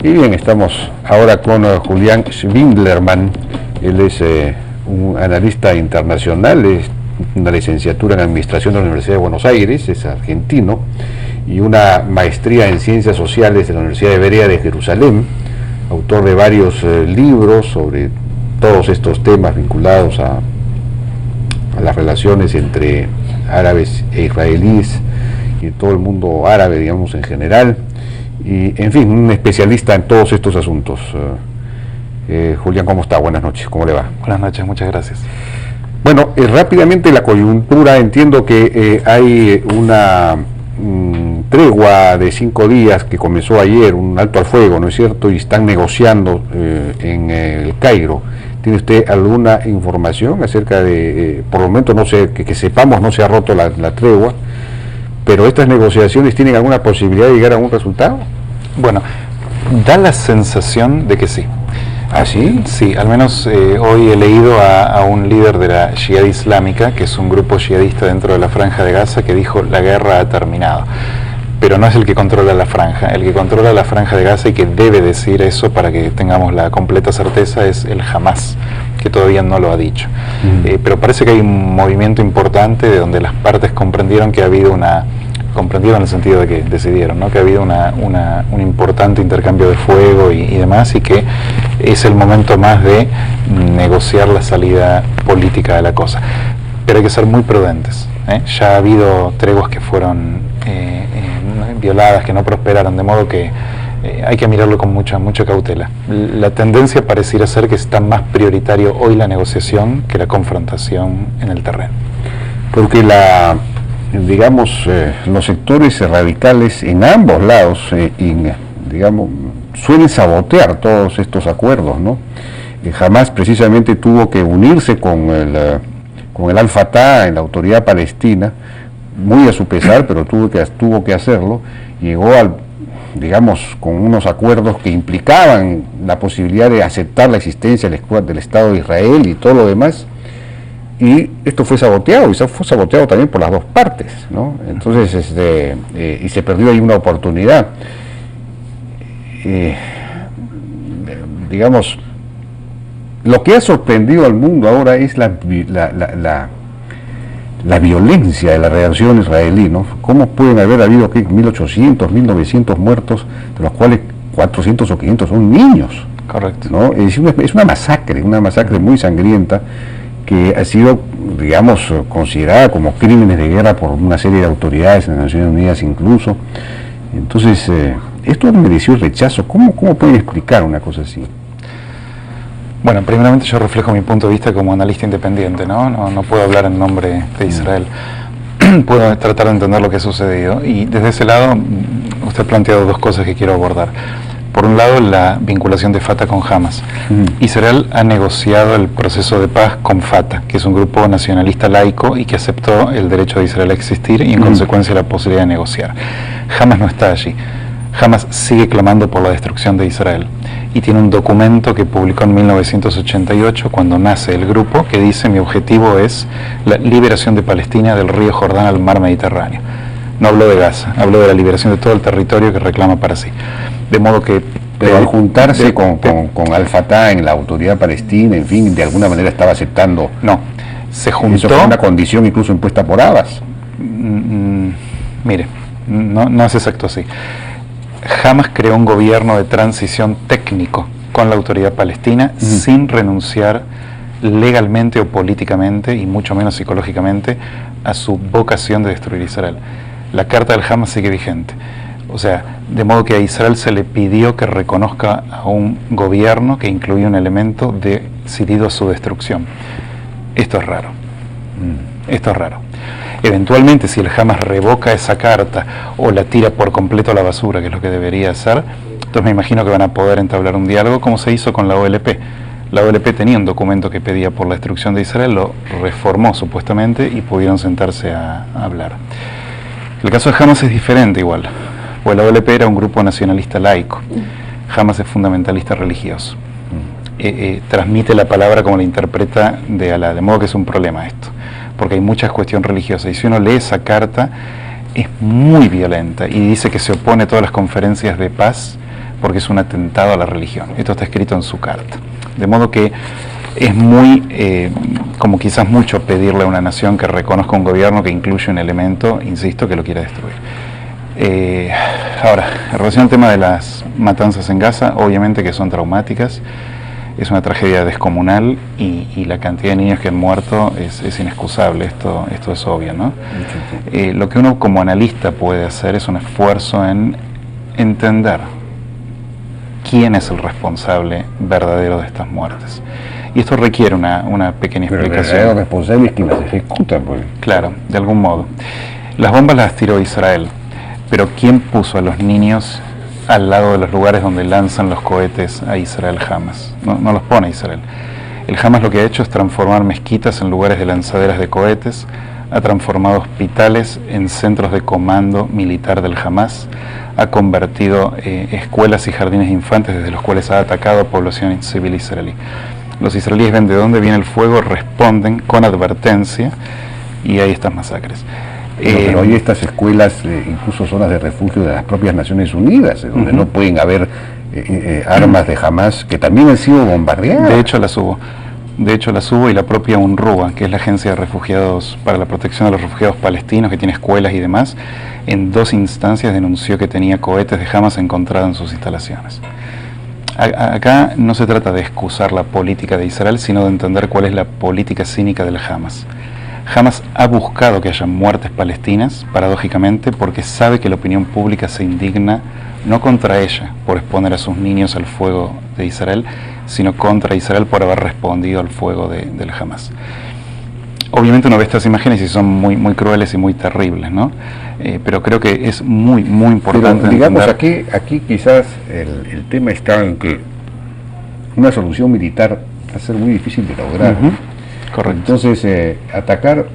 Y bien, estamos ahora con Julián Schwindlerman. Él es un analista internacional, es una licenciatura en Administración de la Universidad de Buenos Aires, es argentino, y una maestría en Ciencias Sociales de la Universidad Hebrea de Jerusalén, autor de varios libros sobre todos estos temas vinculados a las relaciones entre árabes e israelíes y todo el mundo árabe, digamos, en general. Y, en fin, un especialista en todos estos asuntos. Julián, ¿cómo está? Buenas noches, ¿cómo le va? Buenas noches, muchas gracias. Bueno, rápidamente la coyuntura, entiendo que hay una tregua de 5 días que comenzó ayer, un alto al fuego, ¿no es cierto? Y están negociando en el Cairo. ¿Tiene usted alguna información acerca de, por el momento no sé, que sepamos no se ha roto la tregua, pero estas negociaciones tienen alguna posibilidad de llegar a un resultado? Bueno, da la sensación de que sí. ¿Ah, sí? Sí, al menos hoy he leído a un líder de la Yihad Islámica, que es un grupo yihadista dentro de la Franja de Gaza, que dijo la guerra ha terminado. Pero no es el que controla la franja. El que controla la Franja de Gaza y que debe decir eso para que tengamos la completa certeza es el Hamas, que todavía no lo ha dicho. Pero parece que hay un movimiento importante de donde las partes comprendieron que ha habido comprendieron en el sentido de que decidieron, ¿no? Que ha habido un importante intercambio de fuego y demás, y que es el momento más de negociar la salida política de la cosa. Pero hay que ser muy prudentes, ¿eh? Ya ha habido treguas que fueron violadas, que no prosperaron, de modo que hay que mirarlo con mucha cautela. La tendencia pareciera ser que está más prioritario hoy la negociación que la confrontación en el terreno. Porque digamos, los sectores radicales en ambos lados, digamos, suelen sabotear todos estos acuerdos, ¿no? Hamas precisamente tuvo que unirse con el Al-Fatah en la autoridad palestina, muy a su pesar, pero tuvo que hacerlo. Llegó digamos, con unos acuerdos que implicaban la posibilidad de aceptar la existencia del Estado de Israel y todo lo demás, y esto fue saboteado, y fue saboteado también por las dos partes, ¿no? Entonces, y se perdió ahí una oportunidad. Digamos, lo que ha sorprendido al mundo ahora es la violencia de la reacción israelí, ¿no? ¿Cómo pueden haber habido 1.800, 1.900 muertos, de los cuales 400 o 500 son niños? Correcto. ¿No? Es una masacre muy sangrienta, que ha sido, digamos, considerada como crímenes de guerra por una serie de autoridades en las Naciones Unidas incluso. Entonces, esto mereció rechazo. ¿Cómo pueden explicar una cosa así? Bueno, primeramente yo reflejo mi punto de vista como analista independiente, ¿no? No puedo hablar en nombre de Israel. Puedo tratar de entender lo que ha sucedido, y desde ese lado usted ha planteado dos cosas que quiero abordar. Por un lado, la vinculación de Fatah con Hamas. Israel ha negociado el proceso de paz con Fatah, que es un grupo nacionalista laico y que aceptó el derecho de Israel a existir y en consecuencia la posibilidad de negociar. Hamas no está allí. Hamas sigue clamando por la destrucción de Israel y tiene un documento que publicó en 1988, cuando nace el grupo, que dice: mi objetivo es la liberación de Palestina del río Jordán al mar Mediterráneo. No habló de Gaza, habló de la liberación de todo el territorio que reclama para sí. De modo que... Pero al juntarse con Al-Fatah en la autoridad palestina, en fin, de alguna manera estaba aceptando... No, se juntó... Eso fue una condición incluso impuesta por Abbas. Mire, no es exacto así. Hamas creó un gobierno de transición técnico con la autoridad palestina sin renunciar legalmente o políticamente, y mucho menos psicológicamente, a su vocación de destruir Israel. La carta del Hamas sigue vigente. O sea, de modo que a Israel se le pidió que reconozca a un gobierno que incluía un elemento decidido a su destrucción. Esto es raro. Esto es raro. Eventualmente, si el Hamas revoca esa carta o la tira por completo a la basura, que es lo que debería hacer, entonces me imagino que van a poder entablar un diálogo, como se hizo con la OLP. La OLP tenía un documento que pedía por la destrucción de Israel, lo reformó supuestamente y pudieron sentarse a hablar. El caso de Hamas es diferente igual, pues la OLP era un grupo nacionalista laico. Hamas es fundamentalista religioso. Transmite la palabra como la interpreta de Alá, de modo que es un problema esto, porque hay mucha cuestión religiosa, y si uno lee esa carta es muy violenta y dice que se opone a todas las conferencias de paz porque es un atentado a la religión. Esto está escrito en su carta. De modo que es muy, como quizás mucho pedirle a una nación que reconozca un gobierno que incluye un elemento, insisto, que lo quiera destruir. Ahora, en relación al tema de las matanzas en Gaza, obviamente que son traumáticas, es una tragedia descomunal y la cantidad de niños que han muerto es inexcusable, esto es obvio, ¿no? Lo que uno como analista puede hacer es un esfuerzo en entender quién es el responsable verdadero de estas muertes. Y esto requiere una pequeña explicación. Pero el responsable es quien las ejecuta, pues. Claro, de algún modo. Las bombas las tiró Israel, pero ¿quién puso a los niños al lado de los lugares donde lanzan los cohetes a Israel Hamas? No los pone Israel. El Hamas lo que ha hecho es transformar mezquitas en lugares de lanzaderas de cohetes, ha transformado hospitales en centros de comando militar del Hamas, ha convertido escuelas y jardines de infantes desde los cuales ha atacado a población civil israelí. Los israelíes ven de dónde viene el fuego, responden con advertencia y hay estas masacres. Pero hay estas escuelas, incluso zonas de refugio de las propias Naciones Unidas, donde no pueden haber armas de Hamas que también han sido bombardeadas. De hecho las hubo y la propia UNRWA, que es la agencia de refugiados para la protección de los refugiados palestinos, que tiene escuelas y demás, en 2 instancias denunció que tenía cohetes de Hamas encontrados en sus instalaciones. Acá no se trata de excusar la política de Israel, sino de entender cuál es la política cínica del Hamas. Hamas ha buscado que haya muertes palestinas, paradójicamente, porque sabe que la opinión pública se indigna no contra ella por exponer a sus niños al fuego de Israel, sino contra Israel por haber respondido al fuego del Hamas. Obviamente uno ve estas imágenes y son muy, muy crueles y muy terribles, ¿no? Pero creo que es muy, muy importante. Pero, digamos, aquí quizás el tema está en que una solución militar va a ser muy difícil de lograr. Correcto. Entonces, atacar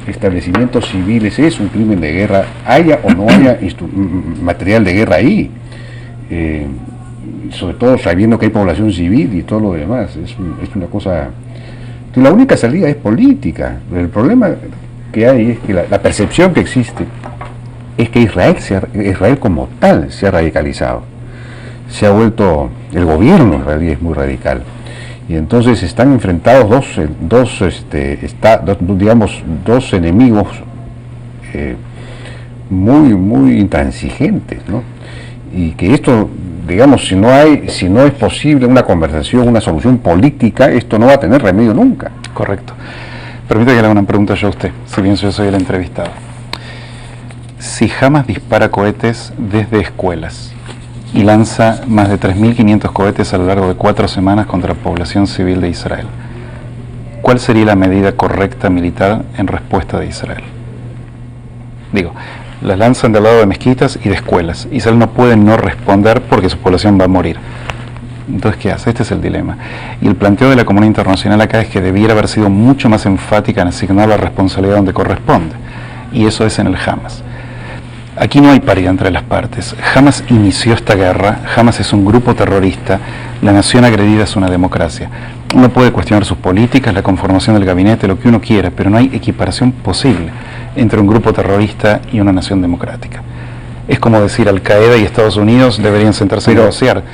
establecimientos civiles es un crimen de guerra, haya o no haya material de guerra ahí. Sobre todo sabiendo que hay población civil y todo lo demás. Es una cosa... La única salida es política. El problema que hay es que la percepción que existe es que Israel como tal se ha radicalizado. Se ha vuelto... El gobierno en realidad es muy radical. Y entonces están enfrentados dos enemigos muy intransigentes, ¿no? Y que esto, digamos, si no es posible una conversación, una solución política, esto no va a tener remedio nunca. Correcto. Permítame que le haga una pregunta yo a usted, si bien yo soy el entrevistado. Si Hamas dispara cohetes desde escuelas y lanza más de 3.500 cohetes a lo largo de 4 semanas contra la población civil de Israel, ¿cuál sería la medida correcta militar en respuesta de Israel? Digo, las lanzan del lado de mezquitas y de escuelas. Israel no puede no responder porque su población va a morir. Entonces, ¿qué hace? Este es el dilema. Y el planteo de la comunidad internacional acá es que debiera haber sido mucho más enfática en asignar la responsabilidad donde corresponde. Y eso es en el Hamas. Aquí no hay paridad entre las partes. Hamas inició esta guerra, Hamas es un grupo terrorista, la nación agredida es una democracia. Uno puede cuestionar sus políticas, la conformación del gabinete, lo que uno quiera, pero no hay equiparación posible entre un grupo terrorista y una nación democrática. Es como decir Al-Qaeda y Estados Unidos deberían sentarse a negociar.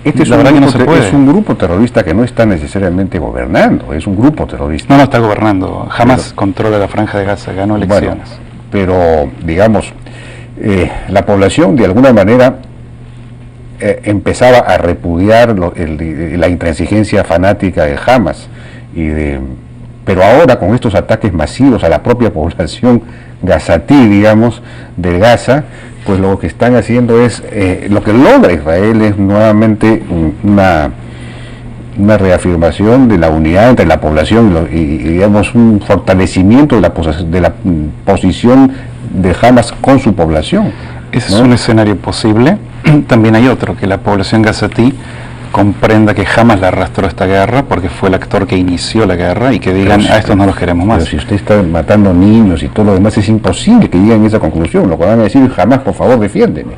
Es un grupo terrorista que no está necesariamente gobernando, es un grupo terrorista. No está gobernando, Hamas controla la Franja de Gaza, ganó elecciones. Bueno, pero, digamos, la población de alguna manera empezaba a repudiar la intransigencia fanática de Hamas, pero ahora con estos ataques masivos a la propia población gazatí, digamos, de Gaza, pues lo que están haciendo es, lo que logra Israel es nuevamente una reafirmación de la unidad entre la población y digamos un fortalecimiento de la posición de Hamas con su población. Ese es un escenario posible. También hay otro, que la población gazatí comprenda que Hamas la arrastró a esta guerra porque fue el actor que inició la guerra y que digan, a estos no los queremos más. Pero si usted está matando niños y todo lo demás, es imposible que lleguen a esa conclusión. Lo que van a decir, jamás, por favor, defiéndeme.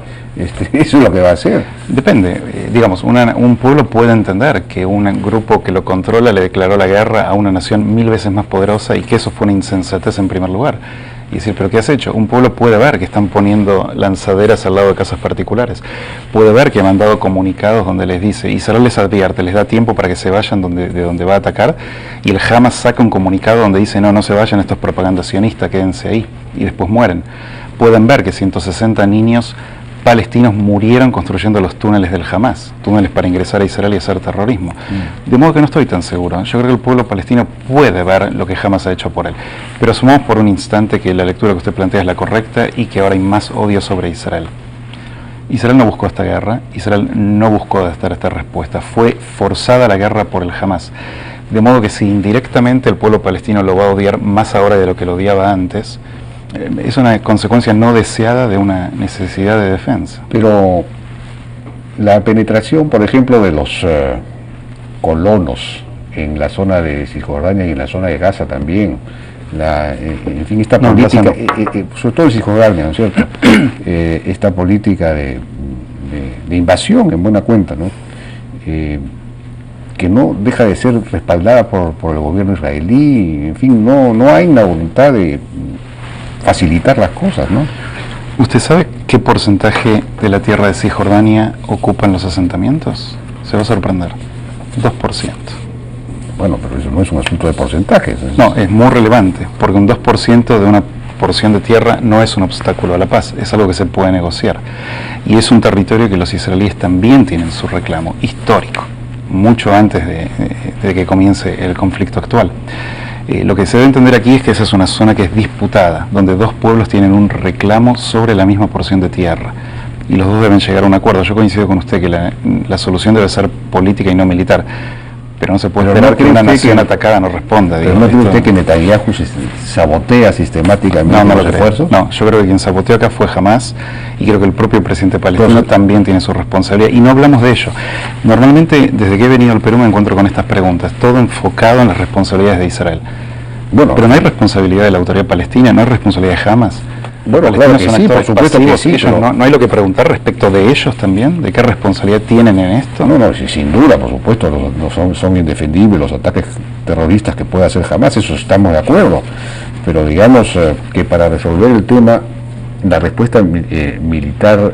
Eso es lo que va a hacer. Depende. digamos, un pueblo puede entender que un grupo que lo controla le declaró la guerra a una nación 1000 veces más poderosa y que eso fue una insensatez en primer lugar. Y decir, ¿pero qué has hecho? Un pueblo puede ver que están poniendo lanzaderas al lado de casas particulares. Puede ver que ha mandado comunicados donde les dice, Israel les advierte, les da tiempo para que se vayan de donde va a atacar, y el Hamas saca un comunicado donde dice, no se vayan, esto es propaganda sionista, quédense ahí, y después mueren. Pueden ver que 160 niños palestinos murieron construyendo los túneles del Hamas, túneles para ingresar a Israel y hacer terrorismo. De modo que no estoy tan seguro. Yo creo que el pueblo palestino puede ver lo que Hamas ha hecho por él. Pero asumamos por un instante que la lectura que usted plantea es la correcta y que ahora hay más odio sobre Israel. Israel no buscó esta guerra, Israel no buscó dar esta respuesta, fue forzada la guerra por el Hamas. De modo que si indirectamente el pueblo palestino lo va a odiar más ahora de lo que lo odiaba antes, es una consecuencia no deseada de una necesidad de defensa. Pero la penetración, por ejemplo, de los colonos en la zona de Cisjordania y en la zona de Gaza también, en fin, esta política, sobre todo en Cisjordania, ¿no es cierto? Esta política de invasión, en buena cuenta, ¿no? Que no deja de ser respaldada por el gobierno israelí, en fin, no hay una voluntad de facilitar las cosas, ¿no? ¿Usted sabe qué porcentaje de la tierra de Cisjordania ocupan los asentamientos? Se va a sorprender. 2%. Bueno, pero eso no es un asunto de porcentajes. No, es muy relevante, porque un 2% de una porción de tierra no es un obstáculo a la paz, es algo que se puede negociar. Y es un territorio que los israelíes también tienen su reclamo histórico, mucho antes de que comience el conflicto actual. Lo que se debe entender aquí es que esa es una zona que es disputada, donde dos pueblos tienen un reclamo sobre la misma porción de tierra, y los dos deben llegar a un acuerdo. Yo coincido con usted que la solución debe ser política y no militar, pero no se puede esperar que una nación atacada no responda. ¿Pero no cree usted que Netanyahu sabotea sistemáticamente los esfuerzos? No, yo creo que quien saboteó acá fue Hamas, y creo que el propio presidente palestino también tiene su responsabilidad, y no hablamos de ello. Normalmente, desde que he venido al Perú me encuentro con estas preguntas, todo enfocado en las responsabilidades de Israel. Bueno, pero no hay responsabilidad de la autoridad palestina, no hay responsabilidad de Hamas. Bueno, claro que sí, por supuesto que sí. ¿No hay lo que preguntar respecto de ellos también? ¿De qué responsabilidad tienen en esto? No, sin duda, por supuesto, son indefendibles los ataques terroristas que pueda hacer Hamas, eso estamos de acuerdo. Pero digamos que para resolver el tema, la respuesta militar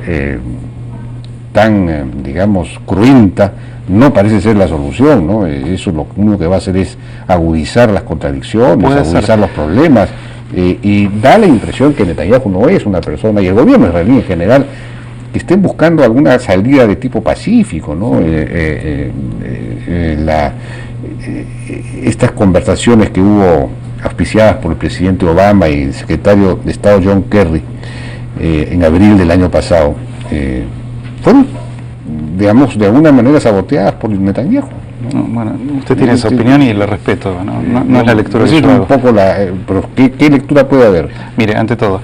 tan, digamos, cruenta, no parece ser la solución, ¿no? Eso lo único que va a hacer es agudizar las contradicciones, agudizar los problemas. Y da la impresión que Netanyahu no es una persona, y el gobierno israelí en general, que estén buscando alguna salida de tipo pacífico, ¿no? Estas conversaciones que hubo auspiciadas por el presidente Obama y el secretario de Estado John Kerry en abril del año pasado, fueron, digamos, de alguna manera saboteadas por Netanyahu. No, bueno, usted tiene esa opinión y la respeto, no es la lectura que yo hago. Pero ¿qué lectura puede haber? Mire, ante todo,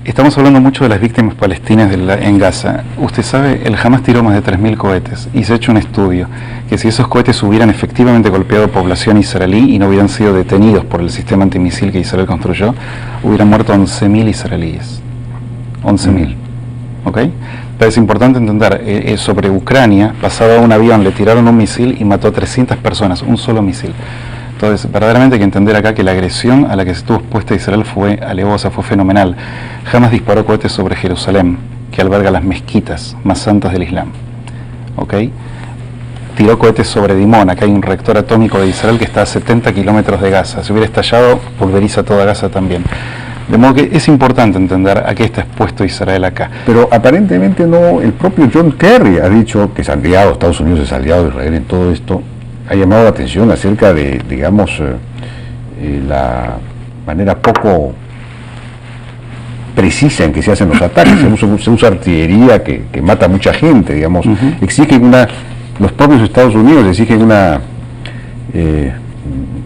estamos hablando mucho de las víctimas palestinas en Gaza. Usted sabe, el Hamas tiró más de 3.000 cohetes y se ha hecho un estudio que si esos cohetes hubieran efectivamente golpeado población israelí y no hubieran sido detenidos por el sistema antimisil que Israel construyó, hubieran muerto 11.000 israelíes. 11.000. ¿Ok? Pero es importante entender, sobre Ucrania, pasaba un avión, le tiraron un misil y mató a 300 personas, un solo misil. Entonces, verdaderamente hay que entender acá que la agresión a la que se estuvo expuesta Israel fue alevosa, fue fenomenal. Hamas disparó cohetes sobre Jerusalén, que alberga las mezquitas más santas del Islam. ¿Ok? Tiró cohetes sobre Dimona, que hay un reactor atómico de Israel que está a 70 kilómetros de Gaza. Si hubiera estallado, pulveriza toda Gaza también. De modo que es importante entender a qué está expuesto Israel acá. Pero aparentemente no, el propio John Kerry ha dicho que es aliado, Estados Unidos es aliado de Israel en todo esto, ha llamado la atención acerca de, digamos, la manera poco precisa en que se hacen los ataques. Se usa artillería que mata a mucha gente, digamos. Exigen los propios Estados Unidos exigen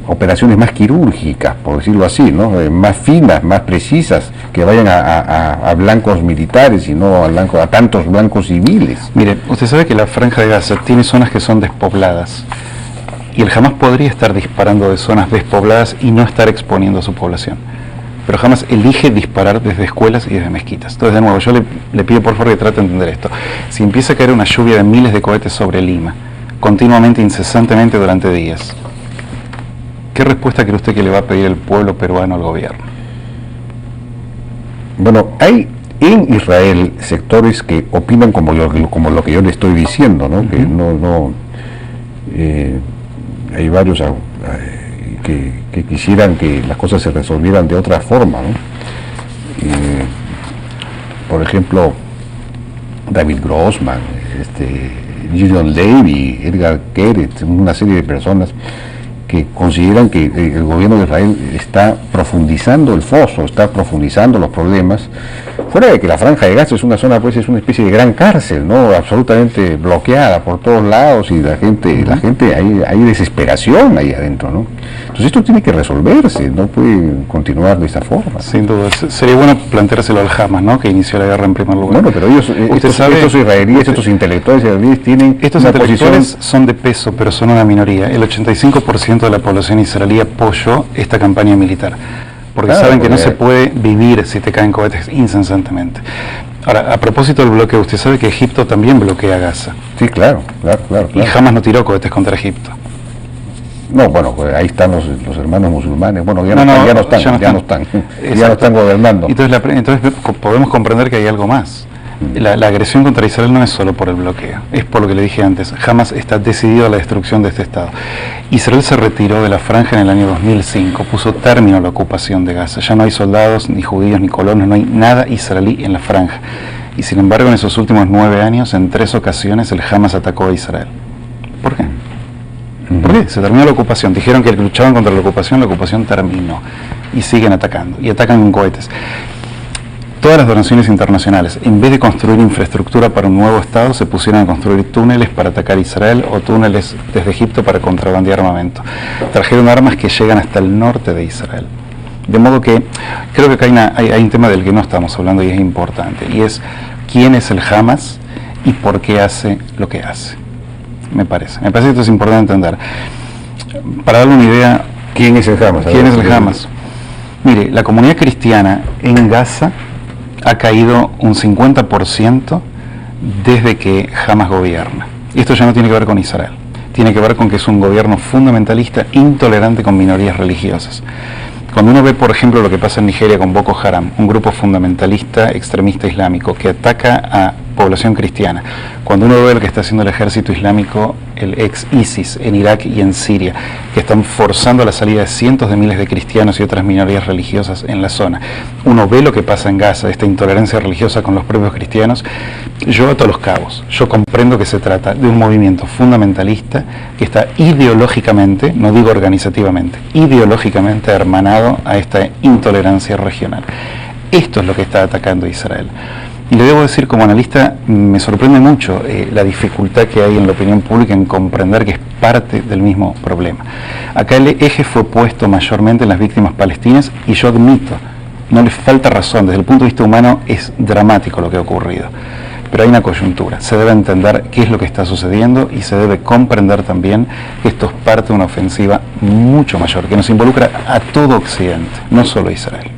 operaciones más quirúrgicas, por decirlo así, ¿no? Más finas, más precisas, que vayan a blancos militares y no a tantos blancos civiles. Mire, usted sabe que la Franja de Gaza tiene zonas que son despobladas, y el Hamas podría estar disparando de zonas despobladas y no estar exponiendo a su población. pero Hamas elige disparar desde escuelas y desde mezquitas. Entonces, de nuevo, yo le pido por favor que trate de entender esto. Si empieza a caer una lluvia de miles de cohetes sobre Lima, continuamente, incesantemente durante días, ¿qué respuesta cree usted que le va a pedir el pueblo peruano al gobierno? Bueno, hay en Israel sectores que opinan como lo que yo le estoy diciendo, ¿no? Que hay varios que quisieran que las cosas se resolvieran de otra forma, ¿no? Por ejemplo, David Grossman, Gideon Levy, Edgar Keret, una serie de personas que consideran que el gobierno de Israel está profundizando el foso, está profundizando los problemas, fuera de que la Franja de Gaza es una zona, pues es una especie de gran cárcel, ¿no? Absolutamente bloqueada por todos lados, y la gente hay desesperación ahí adentro, ¿no? Entonces esto tiene que resolverse, no puede continuar de esta forma. Sin duda, sería bueno planteárselo al Hamas, ¿no? Que inició la guerra en primer lugar. Bueno, pero ellos, estos israelíes, estos intelectuales israelíes tienen estos intelectuales son de peso, pero son una minoría. El 85% de la población israelí apoyó esta campaña militar, porque saben que no se puede vivir si te caen cohetes incesantemente. Ahora, a propósito del bloqueo, usted sabe que Egipto también bloquea Gaza. Sí, claro. Y jamás no tiró cohetes contra Egipto. No, bueno, pues ahí están los hermanos musulmanes. Bueno, ya no están gobernando. Entonces podemos comprender que hay algo más. La agresión contra Israel no es solo por el bloqueo, es por lo que le dije antes. Hamas está decidido a la destrucción de este Estado. Israel se retiró de la franja en el año 2005, puso término a la ocupación de Gaza. Ya no hay soldados, ni judíos, ni colonos, no hay nada israelí en la franja. Y sin embargo, en esos últimos 9 años, en 3 ocasiones, el Hamas atacó a Israel. ¿Por qué? ¿Por qué? Se terminó la ocupación. Dijeron que luchaban contra la ocupación terminó. Y siguen atacando, y atacan con cohetes. Todas las donaciones internacionales, en vez de construir infraestructura para un nuevo Estado, se pusieron a construir túneles para atacar a Israel o túneles desde Egipto para contrabandear armamento. Trajeron armas que llegan hasta el norte de Israel. De modo que creo que acá hay un tema del que no estamos hablando y es importante, y es quién es el Hamas y por qué hace lo que hace. Me parece que esto es importante entender. Para darle una idea, ¿quién es el Hamas? ¿Quién es el Hamas? Mire, la comunidad cristiana en Gaza ha caído un 50% desde que Hamas gobierna. Y esto ya no tiene que ver con Israel, tiene que ver con que es un gobierno fundamentalista, intolerante con minorías religiosas. Cuando uno ve, por ejemplo, lo que pasa en Nigeria con Boko Haram, un grupo fundamentalista extremista islámico que ataca a población cristiana, cuando uno ve lo que está haciendo el ejército islámico, el ex ISIS en Irak y en Siria, que están forzando la salida de cientos de miles de cristianos y otras minorías religiosas en la zona, uno ve lo que pasa en Gaza, esta intolerancia religiosa con los propios cristianos, yo ato los cabos. Yo comprendo que se trata de un movimiento fundamentalista que está ideológicamente, no digo organizativamente, ideológicamente hermanado a esta intolerancia regional. Esto es lo que está atacando a Israel. Y le debo decir, como analista, me sorprende mucho la dificultad que hay en la opinión pública en comprender que es parte del mismo problema. Acá el eje fue puesto mayormente en las víctimas palestinas, y yo admito, no les falta razón, desde el punto de vista humano es dramático lo que ha ocurrido. Pero hay una coyuntura, se debe entender qué es lo que está sucediendo y se debe comprender también que esto es parte de una ofensiva mucho mayor, que nos involucra a todo Occidente, no solo a Israel.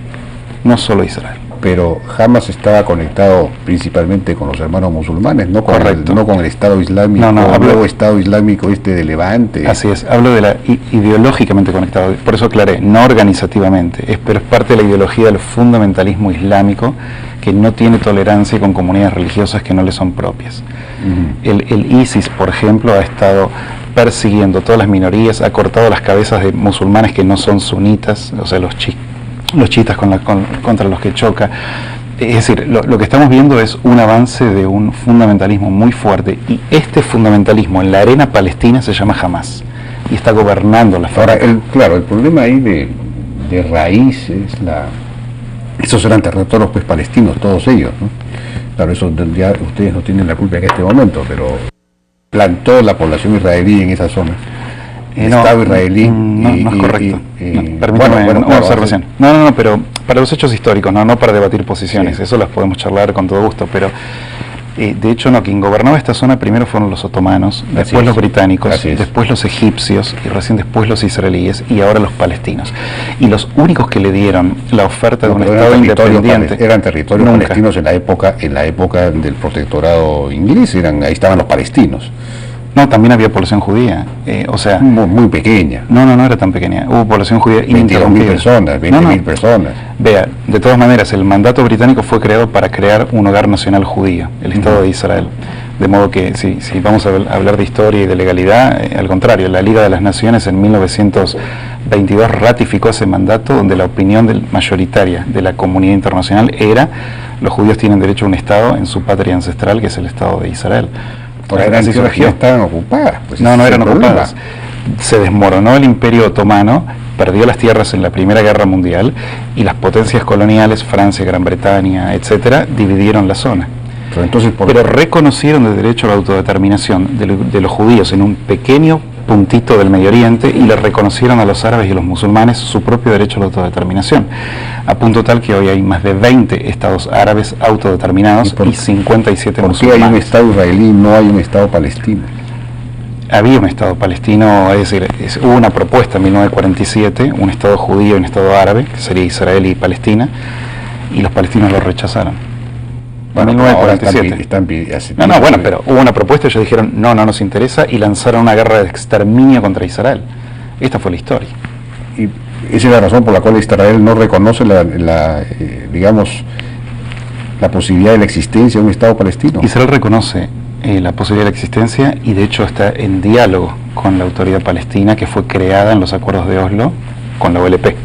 No solo a Israel. Pero Hamas estaba conectado principalmente con los hermanos musulmanes, no con, no con el Estado Islámico, nuevo Estado Islámico de Levante. Así es, hablo de la ideológicamente conectado, por eso aclaré, no organizativamente, pero es parte de la ideología del fundamentalismo islámico que no tiene tolerancia con comunidades religiosas que no le son propias. El ISIS, por ejemplo, ha estado persiguiendo todas las minorías, ha cortado las cabezas de musulmanes que no son sunitas, o sea, los chiitas contra los que choca. Es decir, lo que estamos viendo es un avance de un fundamentalismo muy fuerte, y este fundamentalismo en la arena palestina se llama Hamas y está gobernando la franja. Ahora, el problema ahí de raíz es esos eran territorios pues palestinos, todos ellos, ¿no? Claro, eso ya ustedes no tienen la culpa en este momento, pero plantó la población israelí en esa zona. Estado israelí. No es correcto. Permítame una observación. No, pero para los hechos históricos, no para debatir posiciones, eso las podemos charlar con todo gusto, pero De hecho, no, quien gobernaba esta zona primero fueron los otomanos, después los británicos, después los egipcios y recién después los israelíes y ahora los palestinos. Y los únicos que le dieron la oferta de un Estado independiente eran territorios palestinos en la época del protectorado inglés, ahí estaban los palestinos. No, también había población judía, o sea... Muy pequeña. No era tan pequeña. Hubo población judía 22.000 personas, 20.000 personas. Vea, de todas maneras, el mandato británico fue creado para crear un hogar nacional judío, el Estado de Israel. De modo que, si vamos a hablar de historia y de legalidad, al contrario, la Liga de las Naciones en 1922 ratificó ese mandato donde la opinión mayoritaria de la comunidad internacional era los judíos tienen derecho a un Estado en su patria ancestral, que es el Estado de Israel. Ahora eran tierras que ya estaban ocupadas. Pues no eran ocupadas. Se desmoronó el Imperio Otomano, perdió las tierras en la Primera Guerra Mundial y las potencias coloniales, Francia, Gran Bretaña, etcétera, dividieron la zona. Pero reconocieron el derecho a la autodeterminación de los judíos en un pequeño puntito del Medio Oriente y le reconocieron a los árabes y los musulmanes su propio derecho a la autodeterminación, a punto tal que hoy hay más de 20 estados árabes autodeterminados y 57 musulmanes. ¿Por qué hay un estado israelí y no hay un estado palestino? Había un estado palestino, es decir, hubo una propuesta en 1947, un estado judío y un estado árabe, que sería Israel y Palestina, y los palestinos lo rechazaron. Bueno, 1947. Bueno, pero hubo una propuesta y ellos dijeron, no nos interesa, y lanzaron una guerra de exterminio contra Israel. Esta fue la historia. Y esa es la razón por la cual Israel no reconoce la posibilidad de la existencia de un Estado palestino. Israel reconoce la posibilidad de la existencia y de hecho está en diálogo con la autoridad palestina que fue creada en los acuerdos de Oslo con la OLP.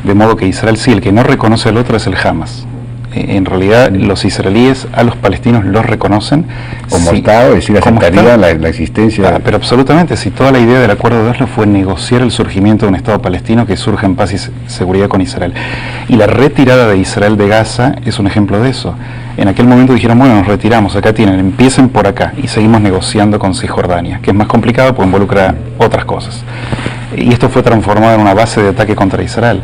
De modo que Israel sí, el que no reconoce al otro es el Hamas. En realidad los israelíes a los palestinos los reconocen como Estado, es decir, aceptaría la existencia. Pero absolutamente, si toda la idea del acuerdo de Oslo fue negociar el surgimiento de un Estado palestino que surja en paz y seguridad con Israel. Y la retirada de Israel de Gaza es un ejemplo de eso. En aquel momento dijeron, bueno, nos retiramos, acá tienen, empiecen por acá y seguimos negociando con Cisjordania, que es más complicado porque involucra otras cosas. Y esto fue transformado en una base de ataque contra Israel.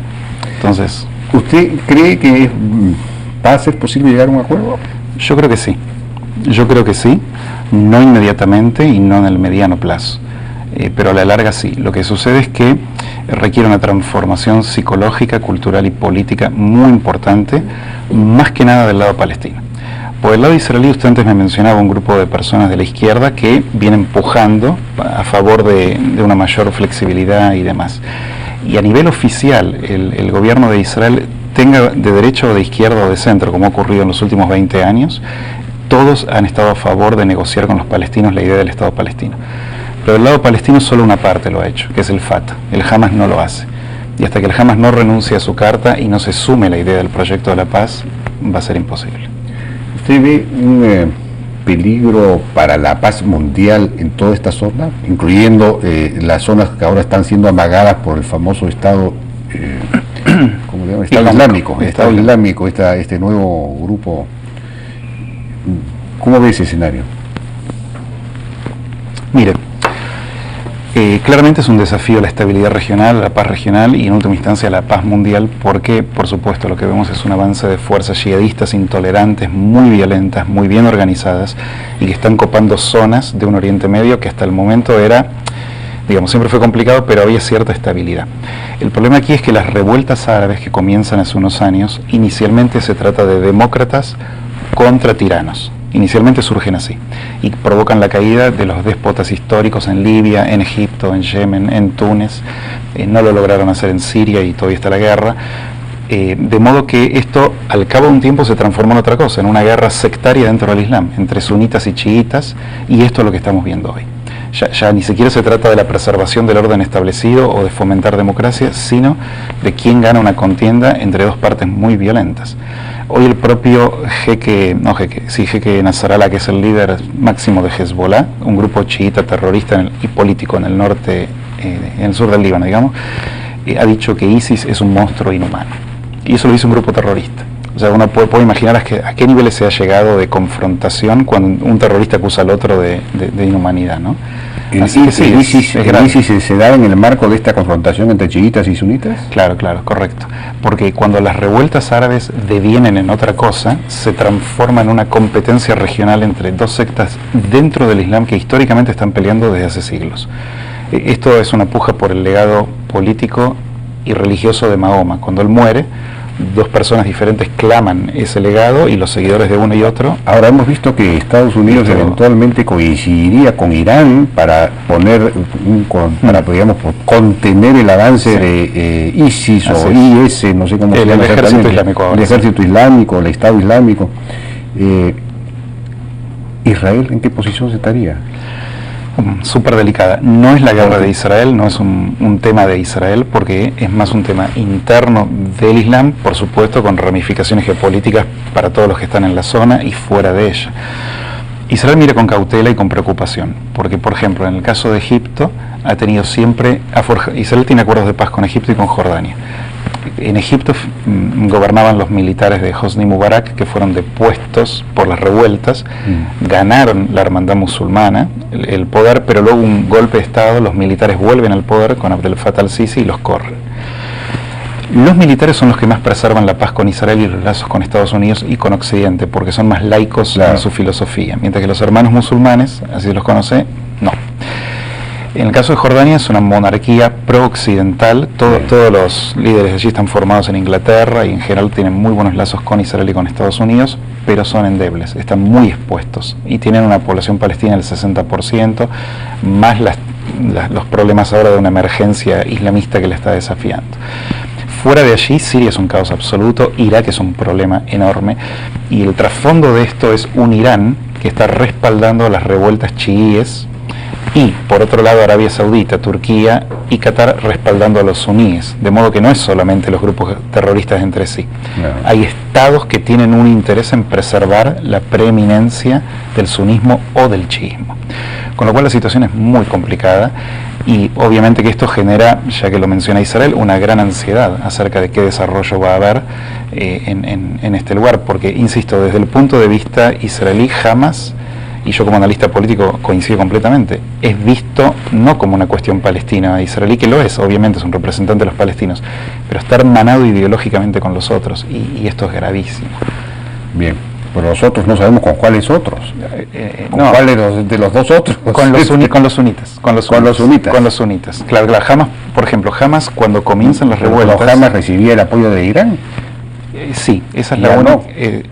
Entonces, ¿usted cree que va a ser posible llegar a un acuerdo? Yo creo que sí, no inmediatamente y no en el mediano plazo, pero a la larga sí. Lo que sucede es que requiere una transformación psicológica, cultural y política muy importante, más que nada del lado palestino. Por el lado israelí, usted antes me mencionaba un grupo de personas de la izquierda que viene empujando a favor de una mayor flexibilidad y demás. Y a nivel oficial, el gobierno de Israel, tenga de derecha o de izquierda o de centro, como ha ocurrido en los últimos 20 años, todos han estado a favor de negociar con los palestinos la idea del Estado palestino. Pero el lado palestino solo una parte lo ha hecho, que es el Fatah. El Hamas no lo hace. Y hasta que el Hamas no renuncie a su carta y no se sume la idea del proyecto de la paz, va a ser imposible. ¿Usted ve un peligro para la paz mundial en toda esta zona, incluyendo las zonas que ahora están siendo amagadas por el famoso Estado ¿cómo se llama? Estado Islámico, este nuevo grupo? ¿Cómo ve ese escenario? Mire, claramente es un desafío la estabilidad regional, la paz regional y en última instancia la paz mundial, porque por supuesto lo que vemos es un avance de fuerzas yihadistas intolerantes, muy violentas, muy bien organizadas y que están copando zonas de un Oriente Medio que hasta el momento era, digamos, siempre fue complicado, pero había cierta estabilidad. El problema aquí es que las revueltas árabes que comienzan hace unos años, inicialmente se trata de demócratas contra tiranos. Inicialmente surgen así y provocan la caída de los déspotas históricos en Libia, en Egipto, en Yemen, en Túnez. No lo lograron hacer en Siria y todavía está la guerra. De modo que esto al cabo de un tiempo se transformó en otra cosa, en una guerra sectaria dentro del Islam, entre sunitas y chiitas, y esto es lo que estamos viendo hoy. Ya ni siquiera se trata de la preservación del orden establecido o de fomentar democracia, sino de quién gana una contienda entre dos partes muy violentas. Hoy el propio jeque Nasrallah, que es el líder máximo de Hezbollah, un grupo chiita terrorista y político en el norte, en el sur del Líbano, digamos, ha dicho que ISIS es un monstruo inhumano. Y eso lo dice un grupo terrorista. O sea, uno puede imaginar a qué niveles se ha llegado de confrontación cuando un terrorista acusa al otro de inhumanidad, ¿no? Así que sí, ¿El ISIS se da en el marco de esta confrontación entre chiitas y sunitas? Claro, correcto. Porque cuando las revueltas árabes devienen en otra cosa, se transforma en una competencia regional entre dos sectas dentro del Islam que históricamente están peleando desde hace siglos. Esto es una puja por el legado político y religioso de Mahoma. Cuando él muere, dos personas diferentes claman ese legado y los seguidores de uno y otro. Ahora hemos visto que Estados Unidos eventualmente coincidiría con Irán para poner digamos, contener el avance de ISIS o IS, no sé cómo se llama, el ejército islámico ahora, el ejército islámico, el Estado islámico. ¿Israel en qué posición se estaría? Súper delicada. No es la guerra de Israel, no es un tema de Israel, porque es más un tema interno del Islam, por supuesto, con ramificaciones geopolíticas para todos los que están en la zona y fuera de ella. Israel mira con cautela y con preocupación, porque, por ejemplo, en el caso de Egipto, ha tenido siempre, Israel tiene acuerdos de paz con Egipto y con Jordania. En Egipto gobernaban los militares de Hosni Mubarak, que fueron depuestos por las revueltas, ganaron la hermandad musulmana el poder, pero luego un golpe de Estado, los militares vuelven al poder con Abdel Fattah al-Sisi y los corren. Los militares son los que más preservan la paz con Israel y los lazos con Estados Unidos y con Occidente, porque son más laicos en su filosofía, mientras que los hermanos musulmanes, así los conoce, no. En el caso de Jordania es una monarquía pro-occidental, todos los líderes allí están formados en Inglaterra y en general tienen muy buenos lazos con Israel y con Estados Unidos, pero son endebles, están muy expuestos y tienen una población palestina del 60%, más los problemas ahora de una emergencia islamista que le está desafiando. Fuera de allí, Siria es un caos absoluto, Irak es un problema enorme y el trasfondo de esto es un Irán que está respaldando las revueltas chiíes y, por otro lado, Arabia Saudita, Turquía y Qatar respaldando a los suníes, de modo que no es solamente los grupos terroristas entre sí. No. Hay estados que tienen un interés en preservar la preeminencia del sunismo o del chiismo. Con lo cual la situación es muy complicada y obviamente que esto genera, ya que lo menciona Israel, una gran ansiedad acerca de qué desarrollo va a haber en este lugar, porque, insisto, desde el punto de vista israelí, Hamas, y yo como analista político coincido completamente, es visto no como una cuestión palestina israelí, que lo es, obviamente es un representante de los palestinos, pero está hermanado ideológicamente con los otros, y esto es gravísimo. Bien, pero los otros no sabemos con cuáles otros. ¿Con cuáles de los dos otros? Con los sunitas. Con los sunitas. Claro, Hamas, por ejemplo, Hamas cuando comienzan las revueltas... ¿Hamas recibía el apoyo de Irán? Sí, esa es la única.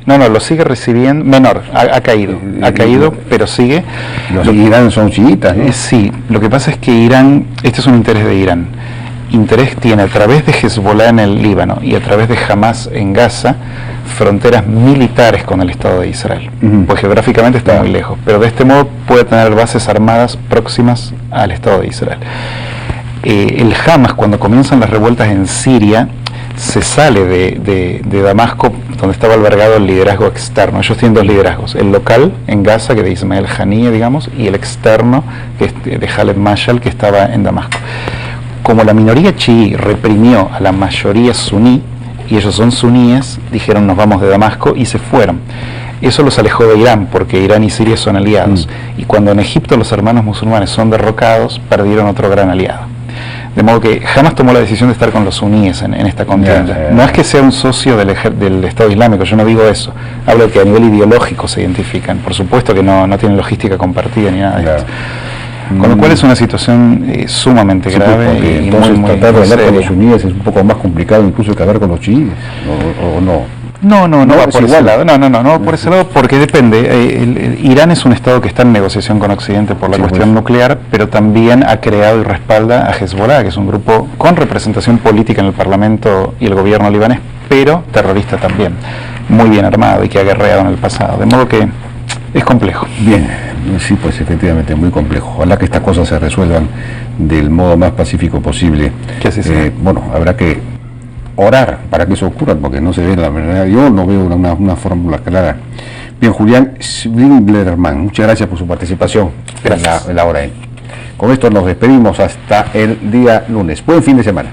No, lo sigue recibiendo, menor, ha caído, pero sigue. Los Irán son chiitas, ¿no? Sí, lo que pasa es que Irán, este es un interés de Irán. Interés tiene a través de Hezbollah en el Líbano y a través de Hamas en Gaza fronteras militares con el Estado de Israel, pues geográficamente está muy lejos, pero de este modo puede tener bases armadas próximas al Estado de Israel. El Hamas, cuando comienzan las revueltas en Siria, se sale de Damasco, donde estaba albergado el liderazgo externo. Ellos tienen dos liderazgos, el local en Gaza, que de Ismael Haniyeh, digamos, y el externo, que es de Khaled Mashal, que estaba en Damasco. Como la minoría chií reprimió a la mayoría suní, y ellos son suníes, dijeron nos vamos de Damasco y se fueron. Eso los alejó de Irán, porque Irán y Siria son aliados. Y cuando en Egipto los hermanos musulmanes son derrocados, perdieron otro gran aliado. De modo que Hamas tomó la decisión de estar con los suníes en esta contienda. No es que sea un socio del Estado Islámico, yo no digo eso. Hablo de que a nivel ideológico se identifican. Por supuesto que no tienen logística compartida ni nada de esto. Con lo cual es una situación sumamente grave y entonces muy tratar de hablar con los suníes es un poco más complicado incluso que hablar con los chiíes, ¿o no? No va por ese lado. No por ese lado, porque depende. Irán es un estado que está en negociación con Occidente por la cuestión nuclear, pero también ha creado y respalda a Hezbollah, que es un grupo con representación política en el Parlamento y el gobierno libanés, pero terrorista también, muy bien armado y que ha guerreado en el pasado. De modo que es complejo. Bien, sí, pues efectivamente muy complejo. Ojalá que estas cosas se resuelvan del modo más pacífico posible. Que así sea. Bueno, habrá que orar para que eso ocurra, porque no se ve la verdad, yo no veo una fórmula clara. Bien, Julián Schwinglerman, muchas gracias por su participación en la hora. Con esto nos despedimos hasta el día lunes. Buen fin de semana.